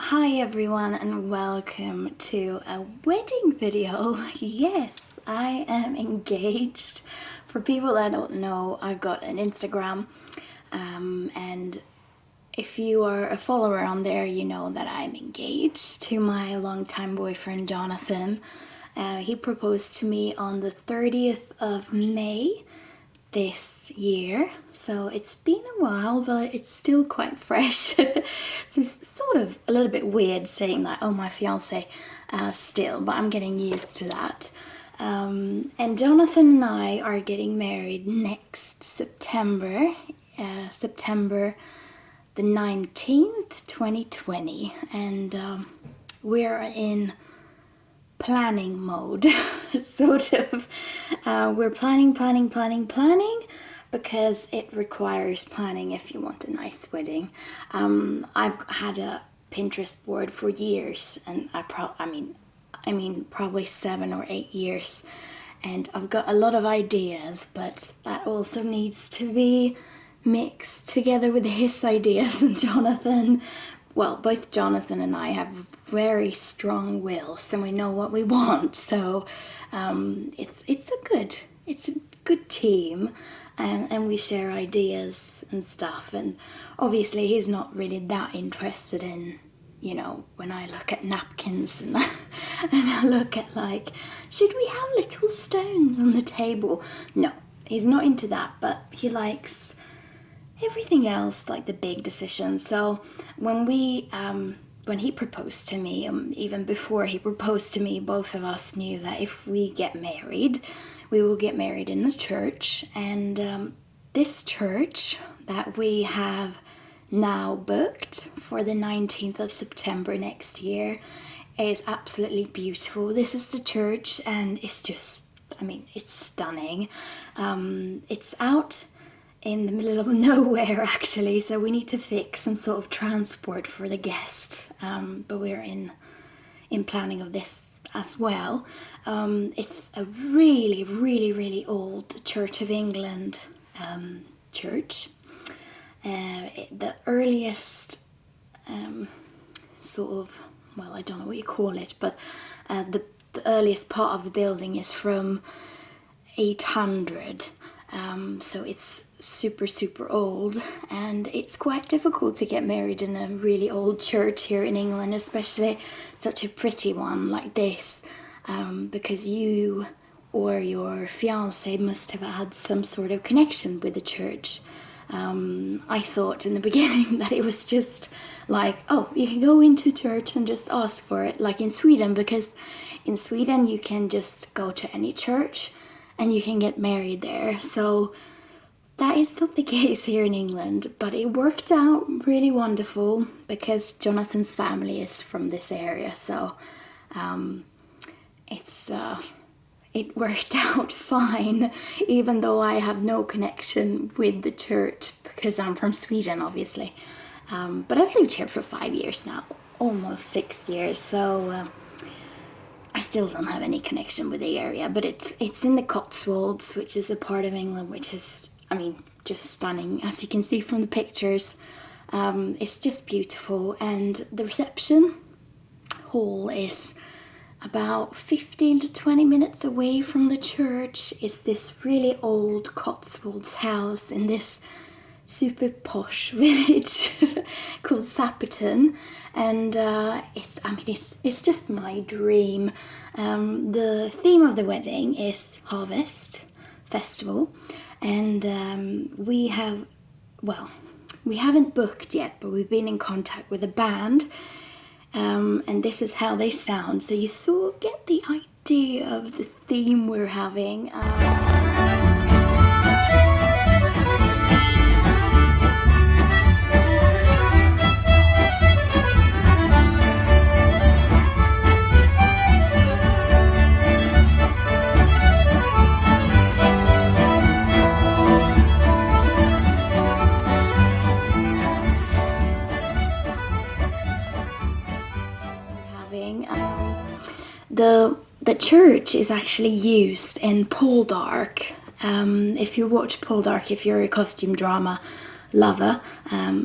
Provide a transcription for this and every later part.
Hi everyone and welcome to a wedding video. Yes, I am engaged. For people that don't know, I've got an Instagram and if you are a follower on there, you know that I'm engaged to my longtime boyfriend Jonathan. He proposed to me on the 30th of May this year, so it's been a while, but it's still quite fresh. So it's sort of a little bit weird saying that, oh, my fiance, still, but I'm getting used to that. And Jonathan and I are getting married next September, September the 19th, 2020, and we're in planning mode. Sort of. We're planning because it requires planning if you want a nice wedding. I've had a Pinterest board for years, and I mean probably 7 or 8 years, and I've got a lot of ideas, but that also needs to be mixed together with his ideas. And Jonathan, well, both Jonathan and I have very strong wills, and we know what we want. So it's a good team, and we share ideas and stuff. And obviously, he's not really that interested in, you know, when I look at napkins and and I look at like, should we have little stones on the table? No, he's not into that, but he likes everything else, like the big decisions. So when he proposed to me, even before he proposed to me, both of us knew that if we get married, we will get married in the church. And this church that we have now booked for the 19th of September next year is absolutely beautiful. This is the church, and it's just, I mean, it's stunning. It's out in the middle of nowhere, actually, so we need to fix some sort of transport for the guests, but we're in planning of this as well. It's a really old Church of England church. The earliest sort of, well, I don't know what you call it, but the earliest part of the building is from 800. So it's super old, and it's quite difficult to get married in a really old church here in England, especially such a pretty one like this, because you or your fiance must have had some sort of connection with the church. I thought in the beginning that it was just like, oh, you can go into church and just ask for it, like in Sweden, because in Sweden you can just go to any church and you can get married there. So that is not the case here in England, but it worked out really wonderful because Jonathan's family is from this area. So it worked out fine, even though I have no connection with the church because I'm from Sweden, obviously. But I've lived here for 5 years now, almost 6 years. So I still don't have any connection with the area, but it's in the Cotswolds, which is a part of England which is, I mean, just stunning, as you can see from the pictures. It's just beautiful, and the reception hall is about 15 to 20 minutes away from the church. It's this really old Cotswolds house in this super posh village called Sapperton, and it's just my dream. The theme of the wedding is Harvest Festival, and we haven't booked yet, but we've been in contact with a band, and this is how they sound, so you sort of get the idea of the theme we're having. The church is actually used in Poldark. If you watch Poldark, if you're a costume drama lover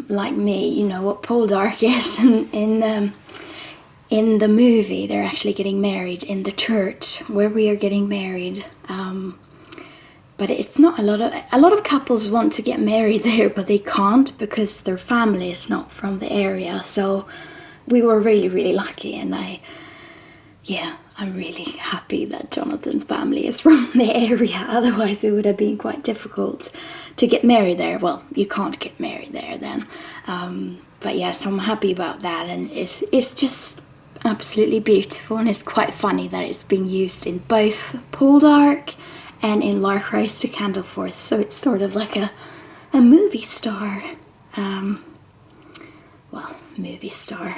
like me, you know what Poldark is in in the movie, they're actually getting married in the church where we are getting married. But it's not a lot of couples want to get married there, but they can't because their family is not from the area. So we were really, really lucky, and I'm really happy that Jonathan's family is from the area. Otherwise, it would have been quite difficult to get married there. Well, you can't get married there then. But yeah, so I'm happy about that, and it's just absolutely beautiful, and it's quite funny that it's being used in both Poldark and in Larkrise to Candleforth. So it's sort of like a movie star. Movie star.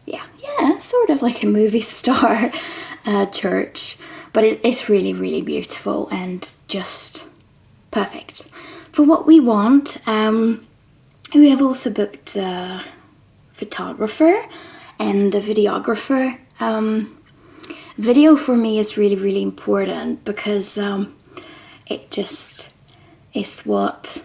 Yeah, sort of like a movie star church. But it's really, really beautiful and just perfect for what we want. We have also booked a photographer and the videographer. Video for me is really, really important because it just is what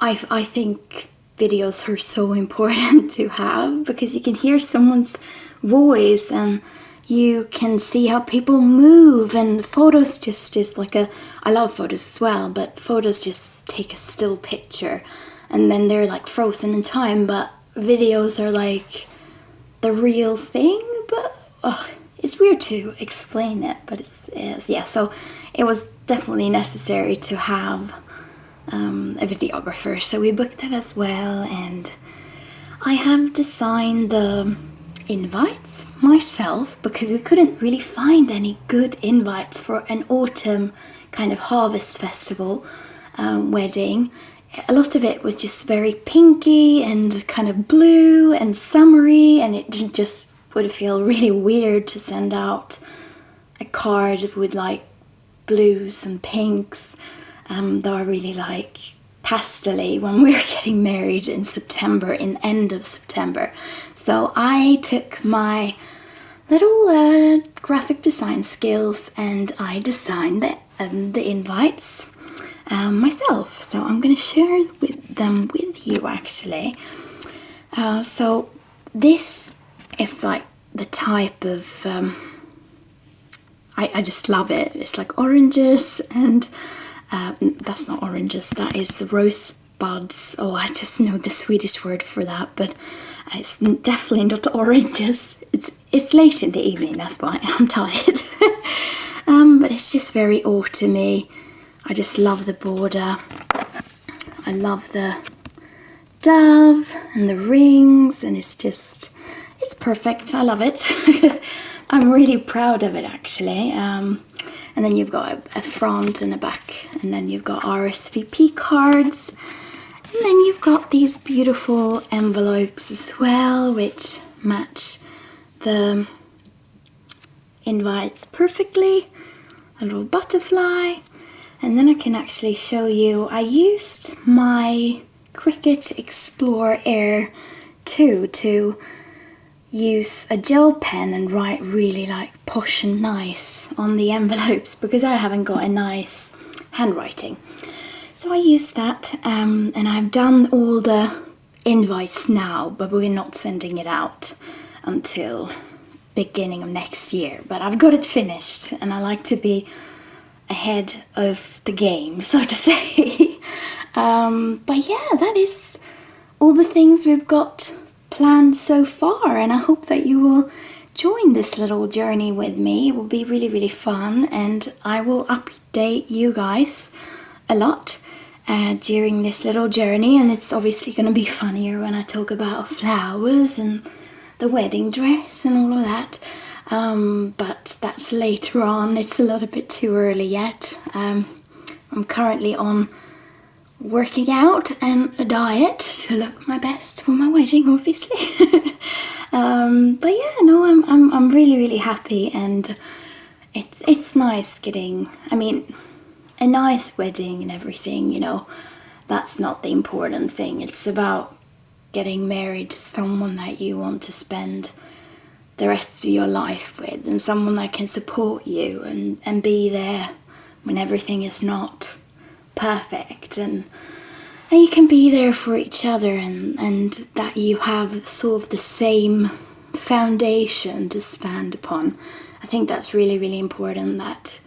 I think videos are so important to have, because you can hear someone's voice and you can see how people move, and photos just is like I love photos as well, but photos just take a still picture and then they're like frozen in time, but videos are like the real thing. But it's weird to explain it, but it is. Yeah, so it was definitely necessary to have a videographer, so we booked that as well. And I have designed the invites myself because we couldn't really find any good invites for an autumn kind of harvest festival wedding. A lot of it was just very pinky and kind of blue and summery, and it just would feel really weird to send out a card with like blues and pinks that are really like pastel-y when we're getting married in September, in end of September. So I took my little graphic design skills and I designed the invites myself. So I'm going to share them with you actually. So this is like the type of I just love it. It's like oranges and that's not oranges, that is the rosebuds. Oh, I just know the Swedish word for that, but it's definitely not oranges. It's late in the evening, that's why I'm tired. But it's just very autumny. I just love the border. I love the dove and the rings, and it's perfect. I love it. I'm really proud of it actually. And then you've got a front and a back, and then you've got RSVP cards, and then you've got these beautiful envelopes as well, which match the invites perfectly. A little butterfly, and then I can actually show you. I used my Cricut Explore Air 2 to use a gel pen and write really like posh and nice on the envelopes because I haven't got a nice handwriting. So I used that and I've done all the invites now, but we're not sending it out until beginning of next year. But I've got it finished and I like to be ahead of the game, so to say. But yeah, that is all the things we've got planned so far, and I hope that you will join this little journey with me. It will be really, really fun, and I will update you guys a lot during this little journey, and it's obviously going to be funnier when I talk about flowers and the wedding dress and all of that. But that's later on. It's a little bit too early yet. I'm currently on working out and a diet to look my best for my wedding, obviously. But yeah, no, I'm really, really happy, and it's nice getting, I mean, a nice wedding and everything, you know, that's not the important thing. It's about getting married to someone that you want to spend the rest of your life with, and someone that can support you and be there when everything is not perfect, and you can be there for each other, and that you have sort of the same foundation to stand upon. I think that's really, really important, that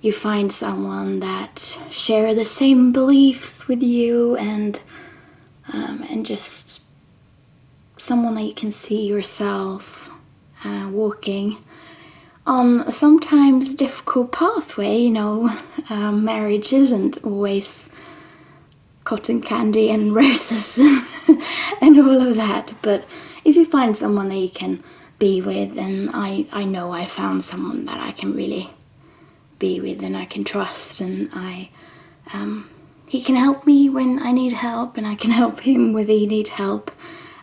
you find someone that share the same beliefs with you, and just someone that you can see yourself walking on a sometimes difficult pathway. You know, marriage isn't always cotton candy and roses and all of that, but if you find someone that you can be with, and I know I found someone that I can really be with and I can trust, and he can help me when I need help, and I can help him when he needs help,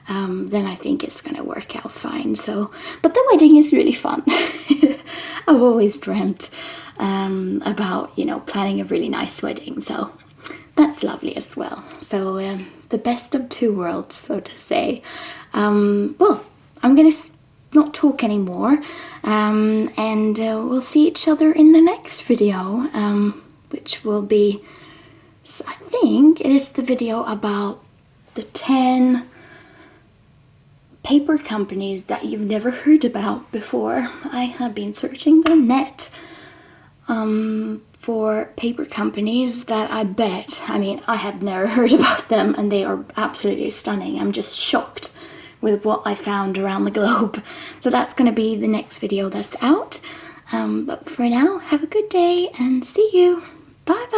then I think it's gonna work out fine. So, but the wedding is really fun. I've always dreamt about, you know, planning a really nice wedding, so that's lovely as well. So the best of two worlds, so to say. Well, I'm gonna not talk anymore, and we'll see each other in the next video, which will be, I think it is the video about the 10 paper companies that you've never heard about before. I have been searching the net for paper companies that I have never heard about them, and they are absolutely stunning. I'm just shocked with what I found around the globe. So that's going to be the next video that's out. But for now, have a good day and see you. Bye bye.